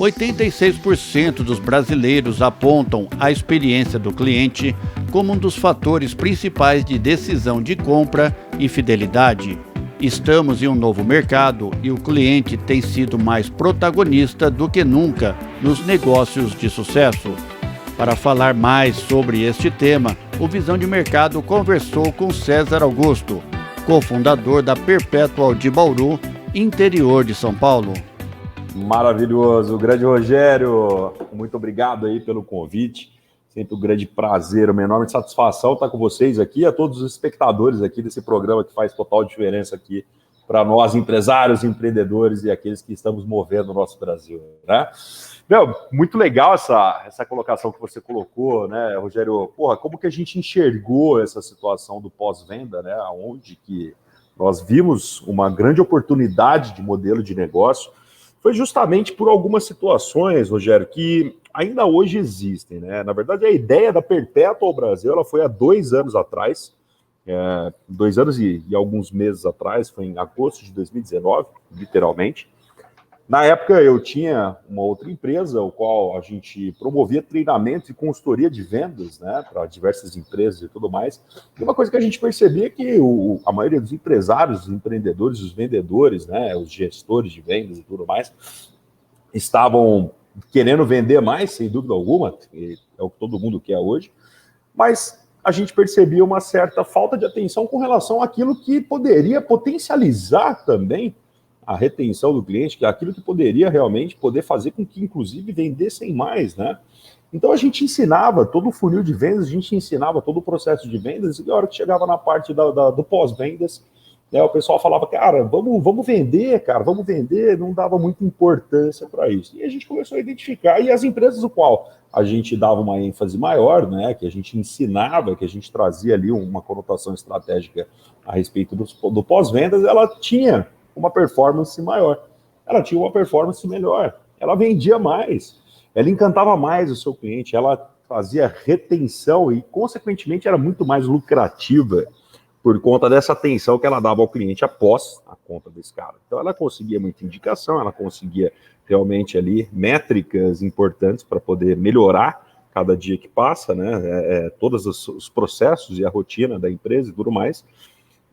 86% dos brasileiros apontam a experiência do cliente como um dos fatores principais de decisão de compra e fidelidade. Estamos em um novo mercado e o cliente tem sido mais protagonista do que nunca nos negócios de sucesso. Para falar mais sobre este tema, o Visão de Mercado conversou com César Augusto, cofundador da Perpetual de Bauru, interior de São Paulo. Maravilhoso, grande Rogério, muito obrigado aí pelo convite, sempre um grande prazer, uma enorme satisfação estar com vocês aqui, a todos os espectadores aqui desse programa que faz total diferença aqui para nós, empresários, empreendedores e aqueles que estamos movendo o nosso Brasil, né? Meu, muito legal essa colocação que você colocou, né, Rogério? Porra, como que a gente enxergou essa situação do pós-venda, né, onde que nós vimos uma grande oportunidade de modelo de negócio. Foi justamente por algumas situações, Rogério, que ainda hoje existem, né? Na verdade, a ideia da Perpetual Brasil, ela foi há 2 anos atrás, 2 anos e alguns meses atrás, foi em agosto de 2019, literalmente. Na época, eu tinha uma outra empresa, o qual a gente promovia treinamento e consultoria de vendas, né, para diversas empresas e tudo mais. E uma coisa que a gente percebia é que a maioria dos empresários, os empreendedores, os vendedores, né, os gestores de vendas e tudo mais, estavam querendo vender mais, sem dúvida alguma, é o que todo mundo quer hoje, mas a gente percebia uma certa falta de atenção com relação àquilo que poderia potencializar também a retenção do cliente, que é aquilo que poderia realmente poder fazer com que, inclusive, vendessem mais, né? Então, a gente ensinava todo o funil de vendas, a gente ensinava todo o processo de vendas, e a hora que chegava na parte do pós-vendas, né, o pessoal falava, cara, vamos vender, cara, vamos vender, não dava muita importância para isso. E a gente começou a identificar, e as empresas do qual a gente dava uma ênfase maior, né, que a gente ensinava, que a gente trazia ali uma conotação estratégica a respeito do pós-vendas, ela tinha uma performance maior, ela tinha uma performance melhor, ela vendia mais, ela encantava mais o seu cliente, ela fazia retenção e, consequentemente, era muito mais lucrativa por conta dessa atenção que ela dava ao cliente após a compra desse cara. Então, ela conseguia muita indicação, ela conseguia realmente ali métricas importantes para poder melhorar cada dia que passa, né, todos os processos e a rotina da empresa e tudo mais.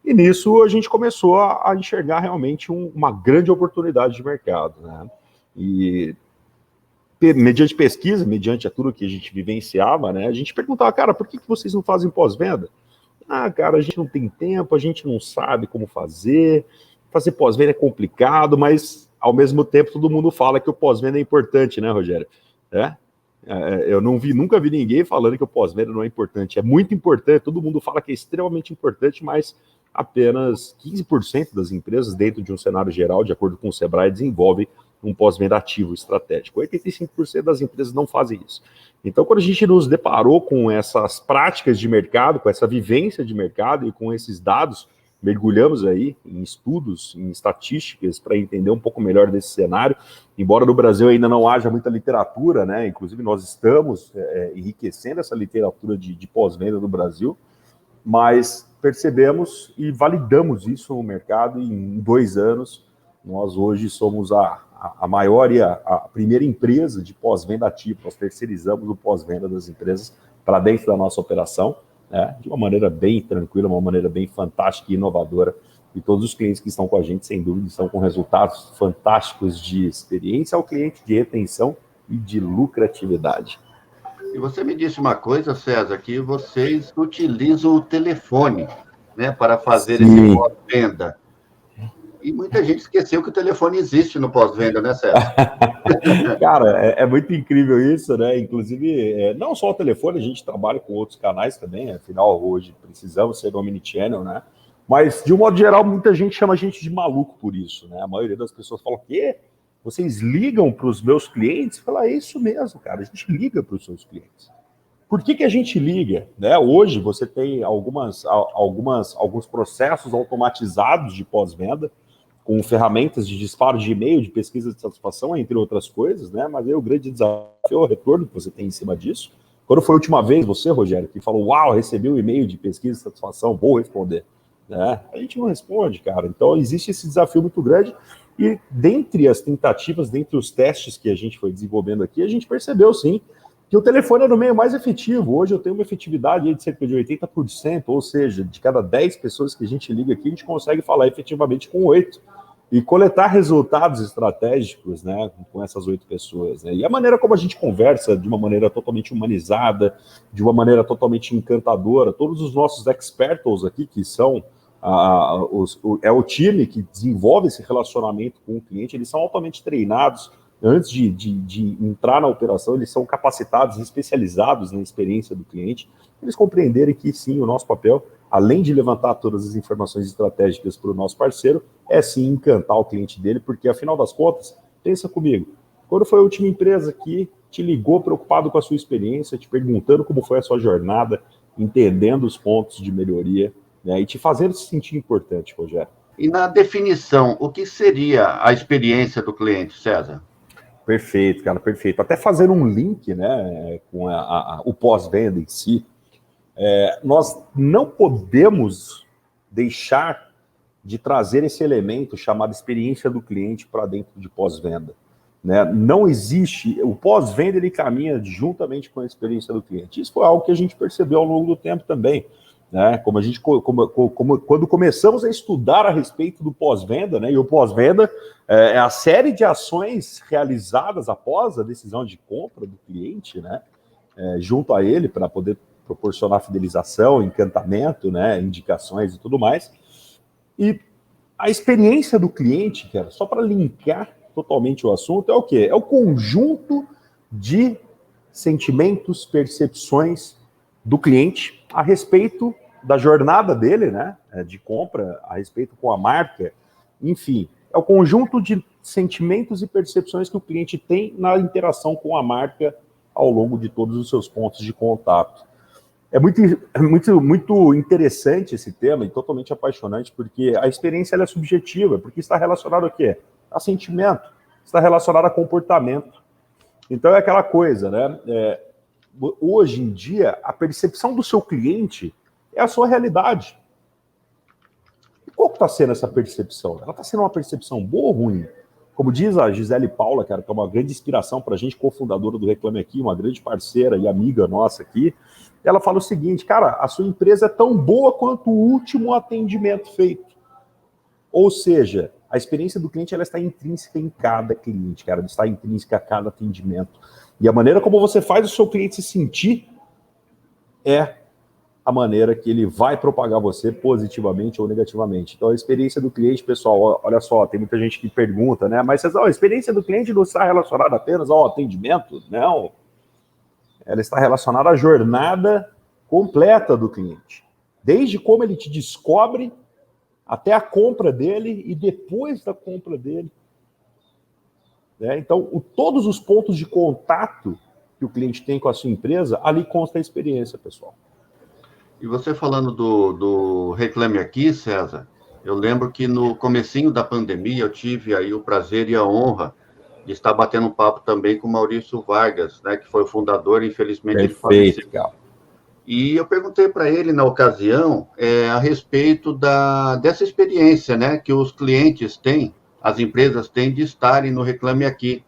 E nisso a gente começou a enxergar realmente uma grande oportunidade de mercado, né? E mediante pesquisa, mediante tudo que a gente vivenciava, né, a gente perguntava, cara, por que vocês não fazem pós-venda? Ah, cara, a gente não tem tempo, a gente não sabe como fazer pós-venda é complicado, mas ao mesmo tempo todo mundo fala que o pós-venda é importante, né, Rogério? Eu nunca vi ninguém falando que o pós-venda não é importante. É muito importante, todo mundo fala que é extremamente importante, mas apenas 15% das empresas, dentro de um cenário geral, de acordo com o Sebrae, desenvolvem um pós-venda ativo estratégico. 85% das empresas não fazem isso. Então, quando a gente nos deparou com essas práticas de mercado, com essa vivência de mercado e com esses dados, mergulhamos aí em estudos, em estatísticas, para entender um pouco melhor desse cenário. Embora no Brasil ainda não haja muita literatura, né? Inclusive nós estamos enriquecendo essa literatura de pós-venda no Brasil, mas percebemos e validamos isso no mercado, e em 2 anos nós hoje somos a maior e a primeira empresa de pós-venda ativa. Nós terceirizamos o pós-venda das empresas para dentro da nossa operação, né, de uma maneira bem tranquila, uma maneira bem fantástica e inovadora. E todos os clientes que estão com a gente, sem dúvida, estão com resultados fantásticos de experiência ao cliente, de retenção e de lucratividade. E você me disse uma coisa, César, que vocês utilizam o telefone, né, para fazer esse pós-venda. E muita gente esqueceu que o telefone existe no pós-venda, né, César? Cara, é muito incrível isso, né? Inclusive, não só o telefone, a gente trabalha com outros canais também, afinal, hoje precisamos ser omnichannel, né? Mas, de um modo geral, muita gente chama a gente de maluco por isso, né? A maioria das pessoas fala, o quê? Vocês ligam para os meus clientes? Fala, é isso mesmo, cara, a gente liga para os seus clientes. Por que a gente liga? Né? Hoje você tem alguns processos automatizados de pós-venda, com ferramentas de disparo de e-mail, de pesquisa de satisfação, entre outras coisas, né? Mas aí o grande desafio é o retorno que você tem em cima disso. Quando foi a última vez você, Rogério, que falou, uau, recebi um e-mail de pesquisa de satisfação, vou responder? né? A gente não responde, cara. Então, existe esse desafio muito grande. E dentre as tentativas, dentre os testes que a gente foi desenvolvendo aqui, a gente percebeu, sim, que o telefone era o meio mais efetivo. Hoje eu tenho uma efetividade de cerca de 80%, ou seja, de cada 10 pessoas que a gente liga aqui, a gente consegue falar efetivamente com 8 e coletar resultados estratégicos, né, com essas 8 pessoas, né? E a maneira como a gente conversa, de uma maneira totalmente humanizada, de uma maneira totalmente encantadora, todos os nossos expertos aqui, que são é o time que desenvolve esse relacionamento com o cliente, eles são altamente treinados. Antes de entrar na operação, eles são capacitados, especializados na experiência do cliente, eles compreenderem que sim, o nosso papel, além de levantar todas as informações estratégicas para o nosso parceiro, é sim encantar o cliente dele, porque afinal das contas, pensa comigo, quando foi a última empresa que te ligou preocupado com a sua experiência, te perguntando como foi a sua jornada, entendendo os pontos de melhoria, né, e te fazendo se sentir importante, Rogério? E na definição, o que seria a experiência do cliente, César? Perfeito, cara, perfeito. Até fazer um link, né, com o pós-venda em si, nós não podemos deixar de trazer esse elemento chamado experiência do cliente para dentro de pós-venda, né? Não existe, o pós-venda ele caminha juntamente com a experiência do cliente. Isso foi algo que a gente percebeu ao longo do tempo também, né? Quando começamos a estudar a respeito do pós-venda, né? E o pós-venda é a série de ações realizadas após a decisão de compra do cliente, né? Junto a ele para poder proporcionar fidelização, encantamento, né? Indicações e tudo mais. E a experiência do cliente, cara, só para linkar totalmente o assunto, é o quê? É o conjunto de sentimentos, percepções do cliente a respeito da jornada dele, né, de compra, a respeito com a marca, enfim, é o conjunto de sentimentos e percepções que o cliente tem na interação com a marca ao longo de todos os seus pontos de contato. É muito interessante esse tema e totalmente apaixonante, porque a experiência ela é subjetiva, porque está relacionado a quê? A sentimento, está relacionado a comportamento. Então é aquela coisa, né? Hoje em dia, a percepção do seu cliente é a sua realidade. E qual que está sendo essa percepção? Ela está sendo uma percepção boa ou ruim? Como diz a Gisele Paula, cara, que é uma grande inspiração para a gente, cofundadora do Reclame Aqui, uma grande parceira e amiga nossa aqui, ela fala o seguinte, cara, a sua empresa é tão boa quanto o último atendimento feito. Ou seja, a experiência do cliente ela está intrínseca em cada cliente, cara, ela está intrínseca a cada atendimento. E a maneira como você faz o seu cliente se sentir é a maneira que ele vai propagar você positivamente ou negativamente. Então, a experiência do cliente, pessoal, olha só, tem muita gente que pergunta, né? Mas a experiência do cliente não está relacionada apenas ao atendimento? Não. Ela está relacionada à jornada completa do cliente. Desde como ele te descobre até a compra dele e depois da compra dele. Então, todos os pontos de contato que o cliente tem com a sua empresa, ali consta a experiência, pessoal. E você falando do Reclame Aqui, César, eu lembro que no comecinho da pandemia eu tive aí o prazer e a honra de estar batendo um papo também com o Maurício Vargas, né, que foi o fundador, infelizmente ele faleceu. Cara. E eu perguntei para ele na ocasião a respeito dessa experiência, né, que os clientes têm, as empresas têm de estarem no Reclame Aqui,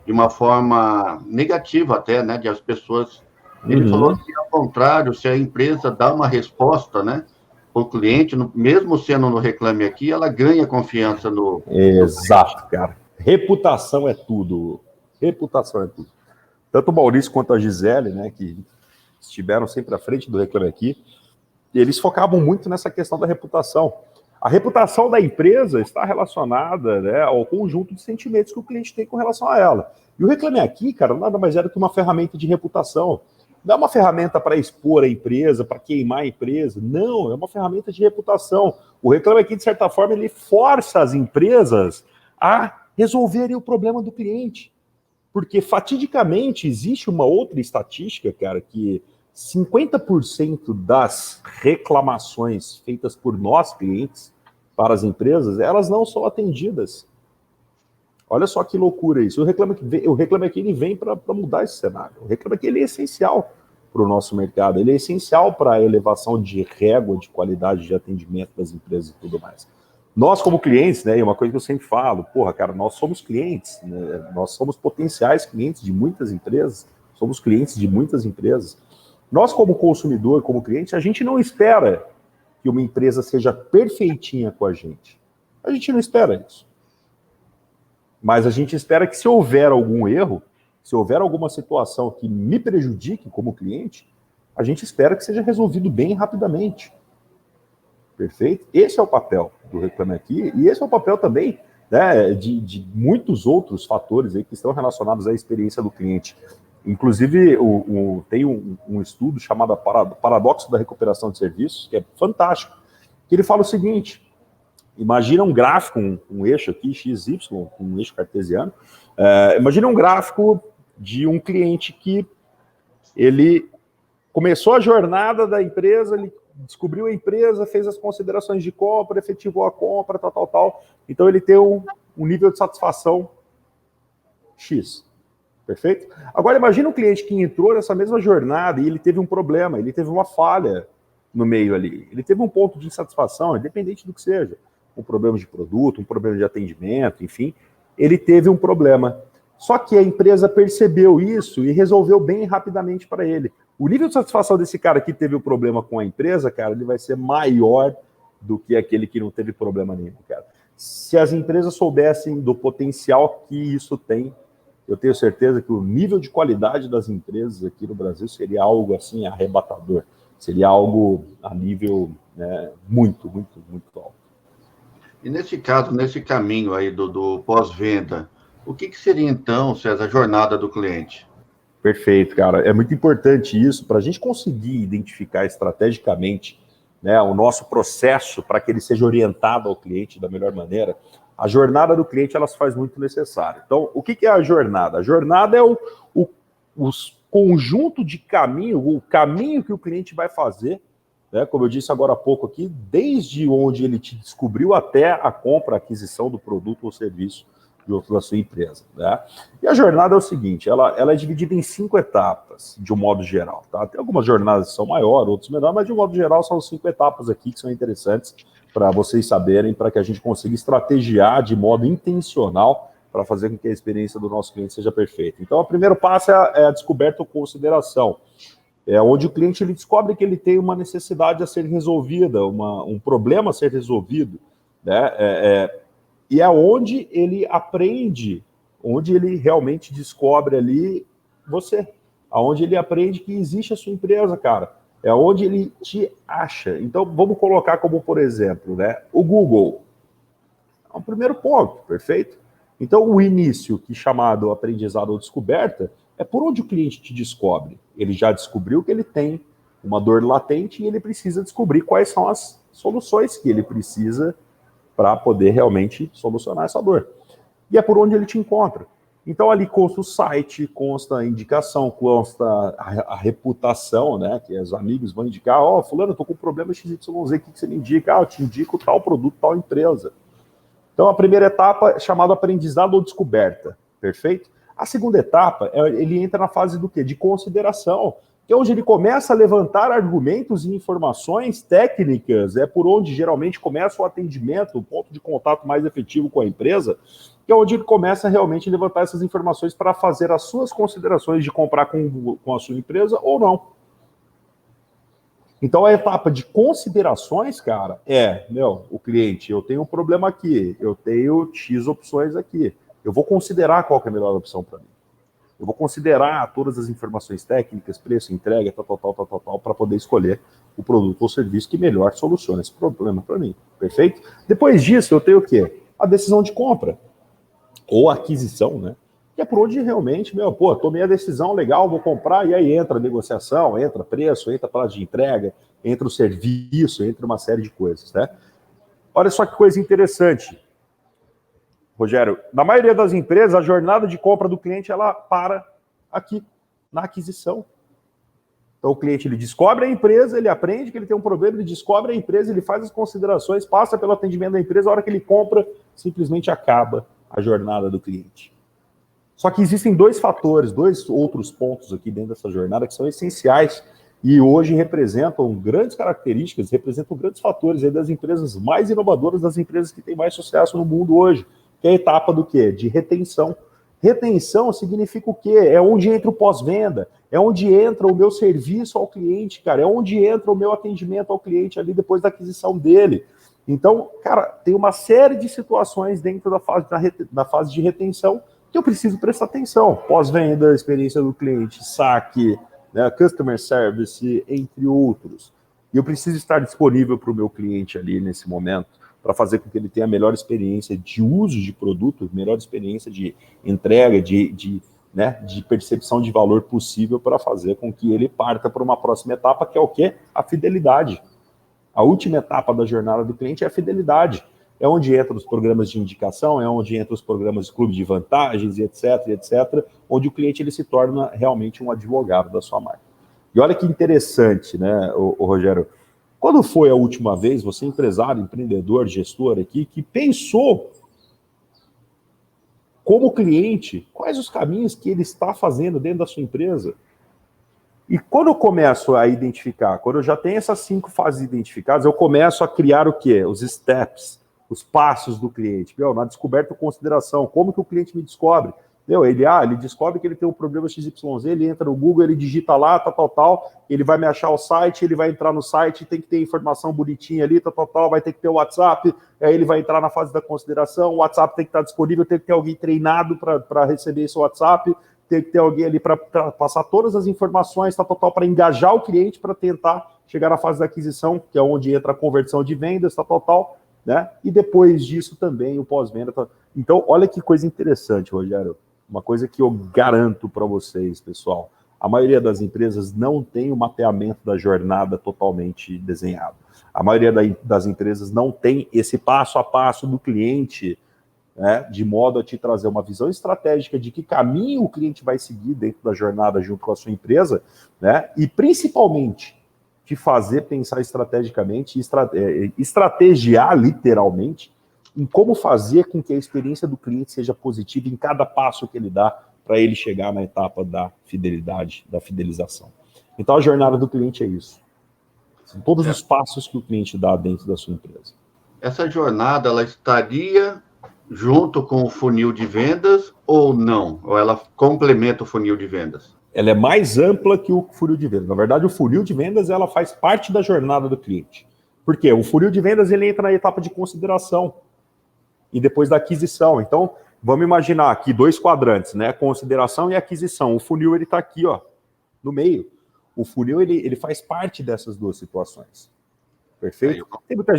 de uma forma negativa até, né, de as pessoas... Ele falou que, ao contrário, se a empresa dá uma resposta, né, para o cliente, mesmo sendo no Reclame Aqui, ela ganha confiança no... Exato, cara. Reputação é tudo. Reputação é tudo. Tanto o Maurício quanto a Gisele, né, que estiveram sempre à frente do Reclame Aqui, eles focavam muito nessa questão da reputação. A reputação da empresa está relacionada, né, ao conjunto de sentimentos que o cliente tem com relação a ela. E o Reclame Aqui, cara, nada mais era que uma ferramenta de reputação. Não é uma ferramenta para expor a empresa, para queimar a empresa. Não, é uma ferramenta de reputação. O Reclame Aqui, de certa forma, ele força as empresas a resolverem o problema do cliente. Porque, fatidicamente, existe uma outra estatística, cara, que 50% das reclamações feitas por nós, clientes, para as empresas, elas não são atendidas. Olha só que loucura isso. O Reclame Aqui ele vem para mudar esse cenário. O Reclame Aqui ele é essencial. para o nosso mercado. Ele é essencial para a elevação de régua de qualidade de atendimento das empresas e tudo mais. Nós, como clientes, né, e uma coisa que eu sempre falo, porra, cara, nós somos clientes, né, nós somos potenciais clientes de muitas empresas, somos clientes de muitas empresas. Nós, como consumidor, como cliente, a gente não espera que uma empresa seja perfeitinha com a gente. A gente não espera isso. Mas a gente espera que se houver algum erro, se houver alguma situação que me prejudique como cliente, a gente espera que seja resolvido bem rapidamente. Perfeito? Esse é o papel do Reclame Aqui, e esse é o papel também, né, de muitos outros fatores aí que estão relacionados à experiência do cliente. Inclusive, tem um estudo chamado Paradoxo da Recuperação de Serviços, que é fantástico, que ele fala o seguinte: imagina um gráfico, um eixo aqui, XY, um eixo cartesiano, imagina um gráfico de um cliente que ele começou a jornada da empresa, ele descobriu a empresa, fez as considerações de compra, efetivou a compra, tal. Então ele tem um nível de satisfação X. Perfeito? Agora imagina um cliente que entrou nessa mesma jornada e ele teve um problema, ele teve uma falha no meio ali. Ele teve um ponto de insatisfação, independente do que seja. Um problema de produto, um problema de atendimento, enfim. Ele teve um problema. Só que a empresa percebeu isso e resolveu bem rapidamente para ele. O nível de satisfação desse cara que teve o problema com a empresa, cara, ele vai ser maior do que aquele que não teve problema nenhum, cara. Se as empresas soubessem do potencial que isso tem, eu tenho certeza que o nível de qualidade das empresas aqui no Brasil seria algo assim arrebatador. Seria algo a nível, né, muito alto. E nesse caso, nesse caminho aí do pós-venda, o que seria então, César, a jornada do cliente? Perfeito, cara. É muito importante isso para a gente conseguir identificar estrategicamente, né, o nosso processo para que ele seja orientado ao cliente da melhor maneira. A jornada do cliente ela se faz muito necessária. Então, o que é a jornada? A jornada é o conjunto de caminho, o caminho que o cliente vai fazer, né, como eu disse agora há pouco aqui, desde onde ele te descobriu até a compra, a aquisição do produto ou serviço da sua empresa, né? E a jornada é o seguinte, ela é dividida em 5 etapas, de um modo geral, tá? Tem algumas jornadas que são maiores, outras menores, mas de um modo geral são 5 etapas aqui que são interessantes para vocês saberem, para que a gente consiga estrategiar de modo intencional para fazer com que a experiência do nosso cliente seja perfeita. Então, o primeiro passo é a descoberta ou consideração. É onde o cliente ele descobre que ele tem uma necessidade a ser resolvida, um problema a ser resolvido, né? E é onde ele aprende, onde ele realmente descobre ali você, aonde ele aprende que existe a sua empresa, cara. É onde ele te acha. Então, vamos colocar como, por exemplo, né, o Google. É um primeiro ponto, perfeito? Então, o início, que é chamado aprendizado ou descoberta, é por onde o cliente te descobre. Ele já descobriu que ele tem uma dor latente e ele precisa descobrir quais são as soluções que ele precisa para poder realmente solucionar essa dor. E é por onde ele te encontra. Então, ali consta o site, consta a indicação, consta a reputação, né? Que os amigos vão indicar, fulano, eu tô com um problema XYZ, o que você me indica? Eu te indico tal produto, tal empresa. Então, a primeira etapa é chamada aprendizado ou descoberta, perfeito? A segunda etapa, ele entra na fase do quê? De consideração, que é onde ele começa a levantar argumentos e informações técnicas, é por onde geralmente começa o atendimento, o ponto de contato mais efetivo com a empresa, que é onde ele começa realmente a levantar essas informações para fazer as suas considerações de comprar com a sua empresa ou não. Então, a etapa de considerações, cara, o cliente, eu tenho um problema aqui, eu tenho X opções aqui, eu vou considerar qual que é a melhor opção para mim. Eu vou considerar todas as informações técnicas, preço, entrega, tal, para poder escolher o produto ou serviço que melhor soluciona esse problema para mim. Perfeito? Depois disso, eu tenho o quê? A decisão de compra. Ou aquisição, né? Que é por onde realmente, tomei a decisão, legal, vou comprar, e aí entra a negociação, entra preço, entra prazo de entrega, entra o serviço, entra uma série de coisas, né? Olha só que coisa interessante. Rogério, na maioria das empresas, a jornada de compra do cliente, ela para aqui, na aquisição. Então, o cliente, ele descobre a empresa, ele aprende que ele tem um problema, ele descobre a empresa, ele faz as considerações, passa pelo atendimento da empresa, a hora que ele compra, simplesmente acaba a jornada do cliente. Só que existem dois fatores, dois outros pontos aqui dentro dessa jornada que são essenciais e hoje representam grandes características, representam grandes fatores aí das empresas mais inovadoras, das empresas que têm mais sucesso no mundo hoje, que é a etapa do quê? De retenção. Retenção significa o quê? É onde entra o pós-venda, é onde entra o meu serviço ao cliente, cara, é onde entra o meu atendimento ao cliente ali depois da aquisição dele. Então, cara, tem uma série de situações dentro da fase de retenção que eu preciso prestar atenção. Pós-venda, experiência do cliente, saque, né, customer service, entre outros. E eu preciso estar disponível para o meu cliente ali nesse momento, para fazer com que ele tenha a melhor experiência de uso de produto, melhor experiência de entrega, de percepção de valor possível para fazer com que ele parta para uma próxima etapa, que é o quê? A fidelidade. A última etapa da jornada do cliente é a fidelidade. É onde entram os programas de indicação, é onde entram os programas de clube de vantagens, etc., onde o cliente ele se torna realmente um advogado da sua marca. E olha que interessante, né, o Rogério? Quando foi a última vez, você empresário, empreendedor, gestor aqui, que pensou como cliente, quais os caminhos que ele está fazendo dentro da sua empresa? E quando eu começo a identificar, quando eu já tenho essas 5 fases identificadas, eu começo a criar o quê? Os steps, os passos do cliente. Na descoberta e consideração, como que o cliente me descobre? Ele descobre que ele tem um problema XYZ, ele entra no Google, ele digita lá, tal, ele vai me achar o site, ele vai entrar no site, tem que ter informação bonitinha ali, tal, vai ter que ter o WhatsApp, aí ele vai entrar na fase da consideração, o WhatsApp tem que estar disponível, tem que ter alguém treinado para receber esse WhatsApp, tem que ter alguém ali para passar todas as informações, tal, para engajar o cliente para tentar chegar na fase da aquisição, que é onde entra a conversão de vendas, tal, né? E depois disso também o pós-venda. Então, olha que coisa interessante, Rogério. Uma coisa que eu garanto para vocês, pessoal. A maioria das empresas não tem o mapeamento da jornada totalmente desenhado. A maioria das empresas não tem esse passo a passo do cliente, né, de modo a te trazer uma visão estratégica de que caminho o cliente vai seguir dentro da jornada junto com a sua empresa, né, e principalmente te fazer pensar estrategicamente, estrategiar literalmente em como fazer com que a experiência do cliente seja positiva em cada passo que ele dá para ele chegar na etapa da fidelidade, da fidelização. Então a jornada do cliente é isso. São todos os passos que o cliente dá dentro da sua empresa. Essa jornada, ela estaria junto com o funil de vendas ou não? Ou ela complementa o funil de vendas? Ela é mais ampla que o funil de vendas. Na verdade, o funil de vendas ela faz parte da jornada do cliente. Por quê? O funil de vendas ele entra na etapa de consideração e depois da aquisição. Então, vamos imaginar aqui 2 quadrantes, né? Consideração e aquisição. O funil ele está aqui, ó, no meio. O funil ele faz parte dessas 2 situações. Perfeito? Tem muita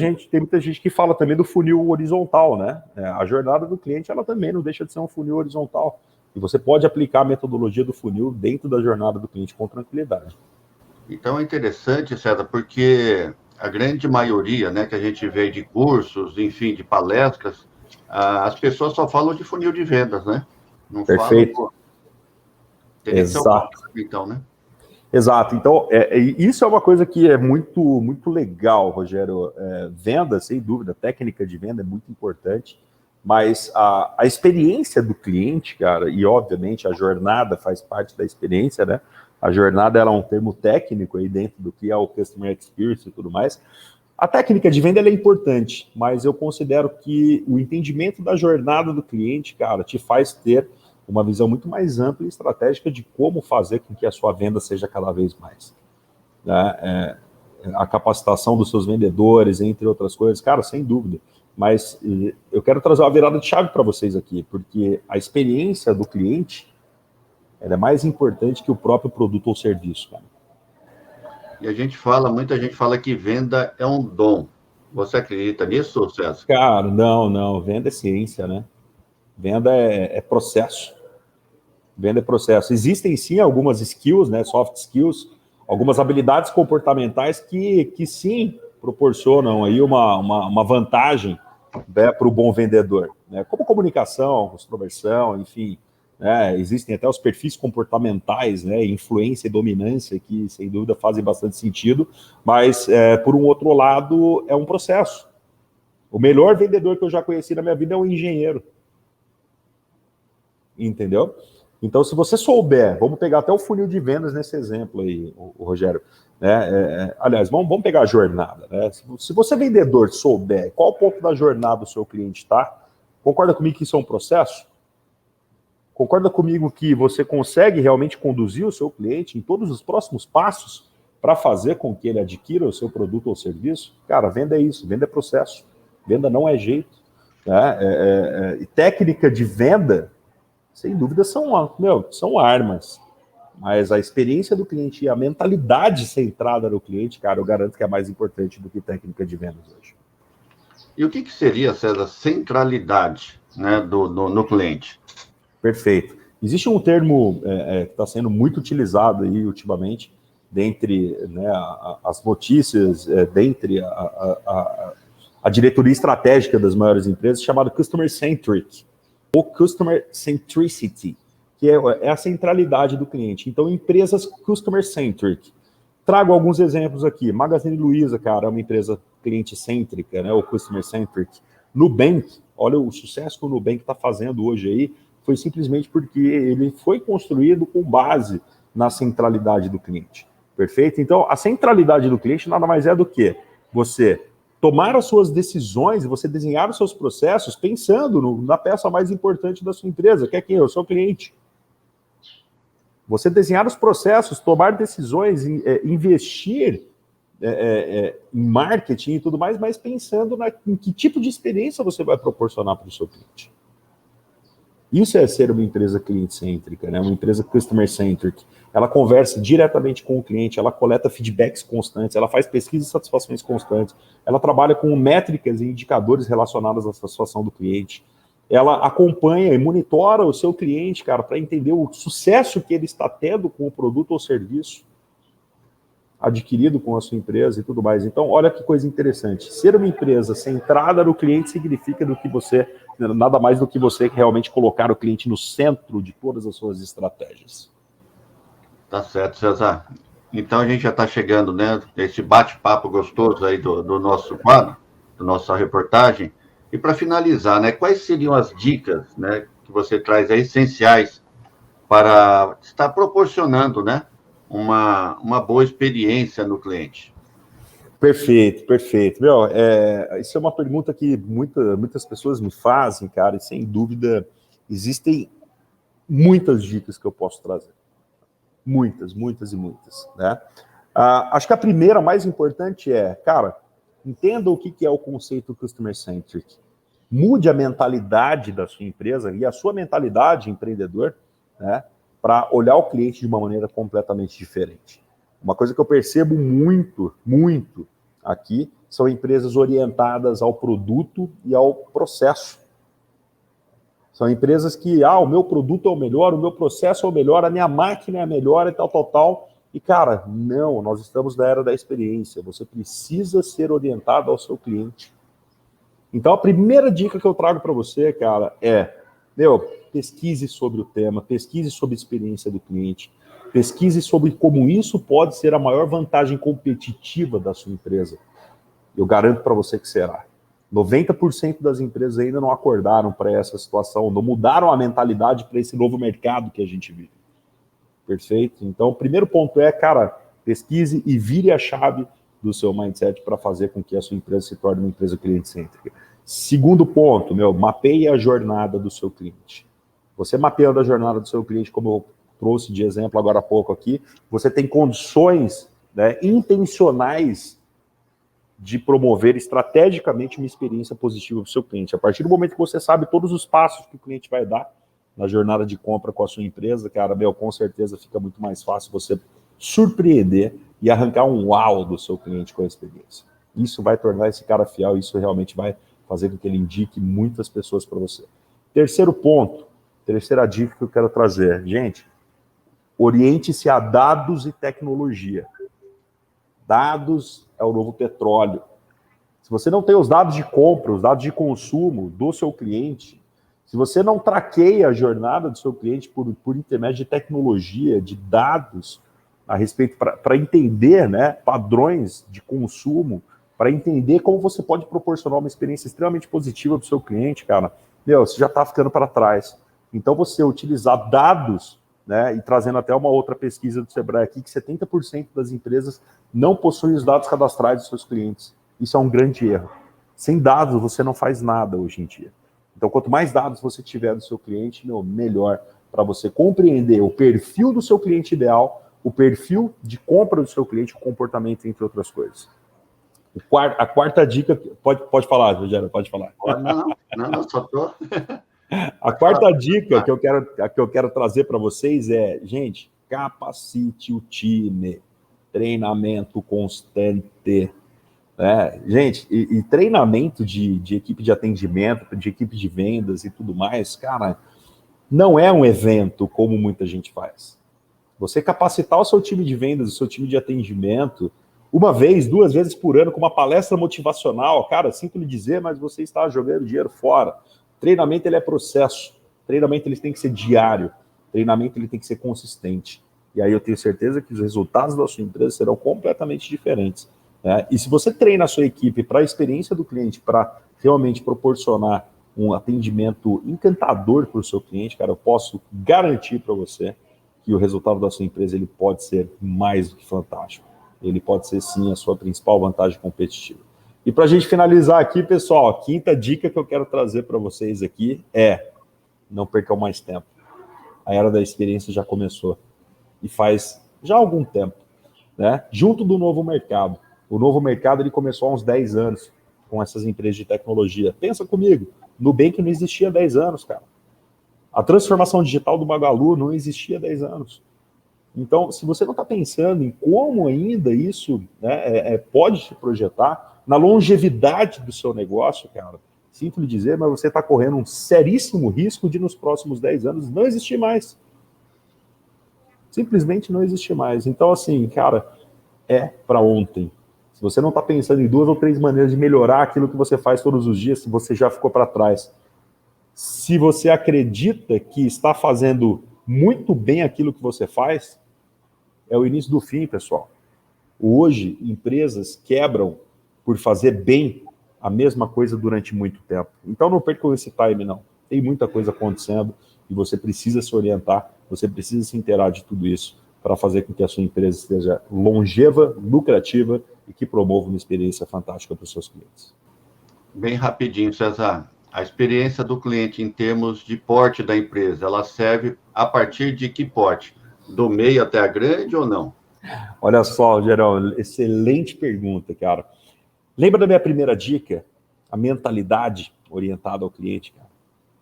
gente que fala também do funil horizontal, né? A jornada do cliente ela também não deixa de ser um funil horizontal. E você pode aplicar a metodologia do funil dentro da jornada do cliente com tranquilidade. Então é interessante, César, porque a grande maioria, né, que a gente vê de cursos, enfim, de palestras, as pessoas só falam de funil de vendas, né? Não Perfeito. falam... Exato. Então, né? Exato. Então, isso é uma coisa que é muito, muito legal, Rogério. Venda, sem dúvida, técnica de venda é muito importante, mas a experiência do cliente, cara, e obviamente a jornada faz parte da experiência, né? A jornada ela é um termo técnico aí dentro do que é o Customer Experience e tudo mais. A técnica de venda ela é importante, mas eu considero que o entendimento da jornada do cliente, cara, te faz ter uma visão muito mais ampla e estratégica de como fazer com que a sua venda seja cada vez mais. Né? A capacitação dos seus vendedores, entre outras coisas, cara, sem dúvida. Mas eu quero trazer uma virada de chave para vocês aqui, porque a experiência do cliente ela é mais importante que o próprio produto ou serviço, cara. E muita gente fala que venda é um dom. Você acredita nisso, César? Cara, não. Venda é ciência, né? Venda é processo. Venda é processo. Existem, sim, algumas skills, né? Soft skills, algumas habilidades comportamentais que sim proporcionam aí uma vantagem, né, para o bom vendedor. Né? Como comunicação, extroversão, enfim... existem até os perfis comportamentais, né, influência e dominância, que sem dúvida fazem bastante sentido, mas por um outro lado é um processo. O melhor vendedor que eu já conheci na minha vida é um engenheiro. entendeu? Então, se você souber, vamos pegar até o funil de vendas nesse exemplo aí, o Rogério, né? Aliás, vamos pegar a jornada, né? Se você, vendedor, souber qual ponto da jornada o seu cliente está, concorda comigo que isso é um processo? Concorda comigo que você consegue realmente conduzir o seu cliente em todos os próximos passos para fazer com que ele adquira o seu produto ou serviço? Cara, venda é isso, venda é processo, venda não é jeito, né? E técnica de venda, sem dúvida, são armas. Mas a experiência do cliente e a mentalidade centrada no cliente, cara, eu garanto que é mais importante do que técnica de vendas hoje. E o que seria, César, centralidade, né, no cliente? Perfeito. Existe um termo que está sendo muito utilizado aí ultimamente, dentre, né, as notícias, dentre a diretoria estratégica das maiores empresas, chamado Customer Centric, ou Customer Centricity, que é a centralidade do cliente. Então, empresas Customer Centric. Trago alguns exemplos aqui. Magazine Luiza, cara, é uma empresa cliente-cêntrica, né, ou Customer Centric. Nubank, olha o sucesso que o Nubank está fazendo hoje aí, foi simplesmente porque ele foi construído com base na centralidade do cliente. Perfeito? Então, a centralidade do cliente nada mais é do que você tomar as suas decisões e você desenhar os seus processos pensando na peça mais importante da sua empresa, que é quem? É o seu cliente. Você desenhar os processos, tomar decisões, investir em marketing e tudo mais, mas pensando em que tipo de experiência você vai proporcionar para o seu cliente. Isso é ser uma empresa cliente-cêntrica, né? Uma empresa customer-centric. Ela conversa diretamente com o cliente, ela coleta feedbacks constantes, ela faz pesquisas e satisfações constantes, ela trabalha com métricas e indicadores relacionados à satisfação do cliente, ela acompanha e monitora o seu cliente, cara, para entender o sucesso que ele está tendo com o produto ou serviço adquirido com a sua empresa e tudo mais. Então, olha que coisa interessante. Ser uma empresa centrada no cliente significa nada mais do que você realmente colocar o cliente no centro de todas as suas estratégias. Tá certo, César. Então, a gente já está chegando, né, nesse bate-papo gostoso aí do nosso quadro, da nossa reportagem. E para finalizar, né, quais seriam as dicas, né, que você traz aí, essenciais para estar proporcionando, né, uma boa experiência no cliente? Perfeito. Isso é uma pergunta que muitas pessoas me fazem, cara, e sem dúvida existem muitas dicas que eu posso trazer. Muitas, né? Acho que a primeira, mais importante cara, entenda o que é o conceito Customer Centric. Mude a mentalidade da sua empresa e a sua mentalidade empreendedor, né, para olhar o cliente de uma maneira completamente diferente. Uma coisa que eu percebo muito aqui são empresas orientadas ao produto e ao processo. São empresas que, o meu produto é o melhor, o meu processo é o melhor, a minha máquina é a melhor e tal. E, cara, não, nós estamos na era da experiência. Você precisa ser orientado ao seu cliente. Então, a primeira dica que eu trago para você, cara, pesquise sobre o tema, pesquise sobre a experiência do cliente, pesquise sobre como isso pode ser a maior vantagem competitiva da sua empresa. Eu garanto para você que será. 90% das empresas ainda não acordaram para essa situação, não mudaram a mentalidade para esse novo mercado que a gente vive. Perfeito? Então, o primeiro ponto cara, pesquise e vire a chave do seu mindset para fazer com que a sua empresa se torne uma empresa cliente-cêntrica. Segundo ponto, mapeie a jornada do seu cliente. Você mapeando a jornada do seu cliente, como eu trouxe de exemplo agora há pouco aqui, você tem condições, né, intencionais de promover estrategicamente uma experiência positiva para o seu cliente. A partir do momento que você sabe todos os passos que o cliente vai dar na jornada de compra com a sua empresa, cara, com certeza fica muito mais fácil você surpreender e arrancar um uau do seu cliente com a experiência. Isso vai tornar esse cara fiel, isso realmente vai fazer com que ele indique muitas pessoas para você. Terceiro ponto, terceira dica que eu quero trazer. Gente, oriente-se a dados e tecnologia. Dados é o novo petróleo. Se você não tem os dados de compra, os dados de consumo do seu cliente, se você não traqueia a jornada do seu cliente por intermédio de tecnologia, de dados a respeito, para entender, né, padrões de consumo, para entender como você pode proporcionar uma experiência extremamente positiva para o seu cliente, cara, você já está ficando para trás. Então, você utilizar dados, né, e trazendo até uma outra pesquisa do Sebrae aqui, que 70% das empresas não possuem os dados cadastrais dos seus clientes. Isso é um grande erro. Sem dados, você não faz nada hoje em dia. Então, quanto mais dados você tiver do seu cliente, melhor para você compreender o perfil do seu cliente ideal, o perfil de compra do seu cliente, o comportamento, entre outras coisas. A quarta dica... Pode falar, Rogério, pode falar. Não, só tô... A quarta dica que eu quero trazer para vocês é, gente, capacite o time. Treinamento constante. Gente, e treinamento de equipe de atendimento, de equipe de vendas e tudo mais, cara, não é um evento como muita gente faz. Você capacitar o seu time de vendas, o seu time de atendimento, uma vez, 2 vezes por ano, com uma palestra motivacional, cara, sinto lhe dizer, mas você está jogando dinheiro fora. Treinamento, ele é processo. Treinamento, ele tem que ser diário. Treinamento, ele tem que ser consistente. E aí eu tenho certeza que os resultados da sua empresa serão completamente diferentes. Né? E se você treina a sua equipe para a experiência do cliente, para realmente proporcionar um atendimento encantador para o seu cliente, cara, eu posso garantir para você que o resultado da sua empresa ele pode ser mais do que fantástico. Ele pode ser, sim, a sua principal vantagem competitiva. E para a gente finalizar aqui, pessoal, a quinta dica que eu quero trazer para vocês aqui é: não percam mais tempo. A era da experiência já começou. E faz já algum tempo, né? Junto do novo mercado. O novo mercado ele começou há uns 10 anos com essas empresas de tecnologia. Pensa comigo, Nubank não existia há 10 anos, cara. A transformação digital do Magalu não existia há 10 anos. Então, se você não está pensando em como ainda isso, né, pode se projetar, na longevidade do seu negócio, cara, sinto lhe dizer, mas você está correndo um seríssimo risco de nos próximos 10 anos não existir mais. Simplesmente não existir mais. Então, assim, cara, é para ontem. Se você não está pensando em 2 ou 3 maneiras de melhorar aquilo que você faz todos os dias, se você já ficou para trás. Se você acredita que está fazendo muito bem aquilo que você faz, é o início do fim, pessoal. Hoje, empresas quebram por fazer bem a mesma coisa durante muito tempo. Então não percam esse time, não. Tem muita coisa acontecendo e você precisa se orientar, você precisa se inteirar de tudo isso para fazer com que a sua empresa esteja longeva, lucrativa e que promova uma experiência fantástica para os seus clientes. Bem rapidinho, César. A experiência do cliente em termos de porte da empresa, ela serve a partir de que porte? Do meio até a grande ou não? Olha só, Gerão, excelente pergunta, cara. Lembra da minha primeira dica? A mentalidade orientada ao cliente, cara.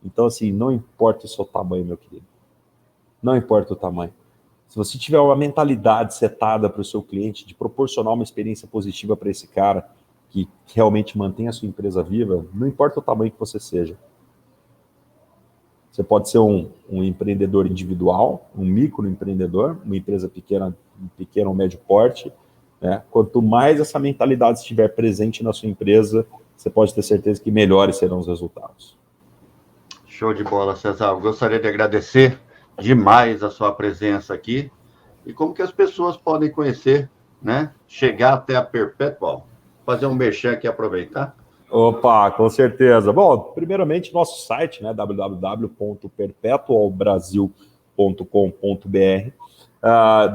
Então, assim, não importa o seu tamanho, meu querido. Não importa o tamanho. Se você tiver uma mentalidade setada para o seu cliente, de proporcionar uma experiência positiva para esse cara, que realmente mantém a sua empresa viva, não importa o tamanho que você seja. Você pode ser um empreendedor individual, um microempreendedor, uma empresa pequena ou médio porte, né? Quanto mais essa mentalidade estiver presente na sua empresa, você pode ter certeza que melhores serão os resultados. Show de bola, César. Eu gostaria de agradecer demais a sua presença aqui e como que as pessoas podem conhecer, né? Chegar até a Perpetual. Fazer um merchan aqui e aproveitar. Opa, com certeza. Bom, primeiramente, nosso site, né, www.perpetualbrasil.com.br.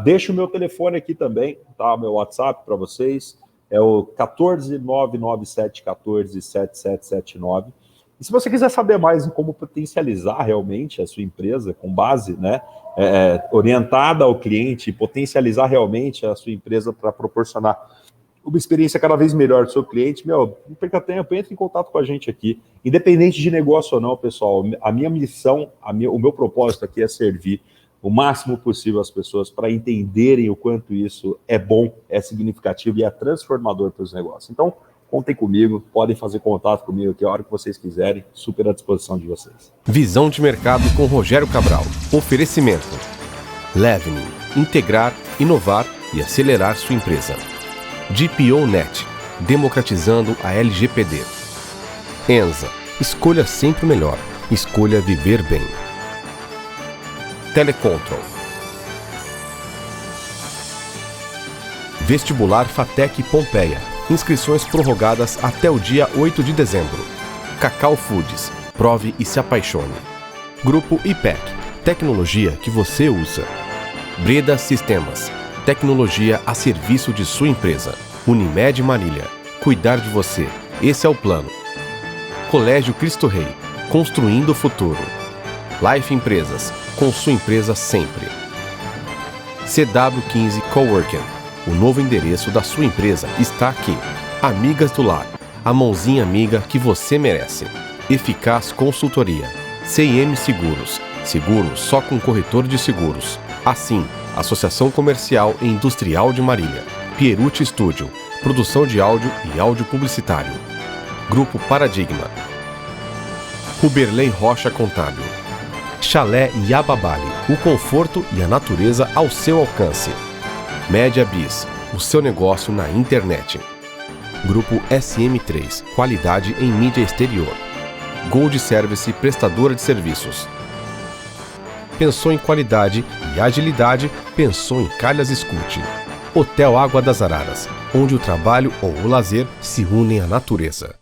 Deixo o meu telefone aqui também, tá? Meu WhatsApp para vocês é o 14997147779. E se você quiser saber mais em como potencializar realmente a sua empresa com base, né, orientada ao cliente, potencializar realmente a sua empresa para proporcionar uma experiência cada vez melhor do seu cliente, não perca tempo, entre em contato com a gente aqui. Independente de negócio ou não, pessoal, a minha missão, o meu propósito aqui é servir o máximo possível as pessoas para entenderem o quanto isso é bom, é significativo e é transformador para os negócios. Então, contem comigo, podem fazer contato comigo aqui a hora que vocês quiserem, super à disposição de vocês. Visão de mercado com Rogério Cabral. Oferecimento. Levening. Integrar, inovar e acelerar sua empresa. GPO.net. Democratizando a LGPD. Enza. Escolha sempre o melhor. Escolha viver bem. Telecontrol. Vestibular FATEC Pompeia. Inscrições prorrogadas até o dia 8 de dezembro. Cacau Foods. Prove e se apaixone. Grupo IPEC, tecnologia que você usa. Breda Sistemas, tecnologia a serviço de sua empresa. Unimed Marília, cuidar de você, esse é o plano. Colégio Cristo Rei, construindo o futuro. Life Empresas, com sua empresa sempre. CW15 Coworking, o novo endereço da sua empresa está aqui. Amigas do Lar, a mãozinha amiga que você merece. Eficaz Consultoria. CIM Seguros, seguros só com corretor de seguros. Assim, Associação Comercial e Industrial de Marília. Pierucci Studio, produção de áudio e áudio publicitário. Grupo Paradigma. Ruberley Rocha Contábil. Chalé Yababali, o conforto e a natureza ao seu alcance. Média Bis, o seu negócio na internet. Grupo SM3, qualidade em mídia exterior. Gold Service, prestadora de serviços. Pensou em qualidade e agilidade, pensou em Calhas Escute. Hotel Água das Araras, onde o trabalho ou o lazer se unem à natureza.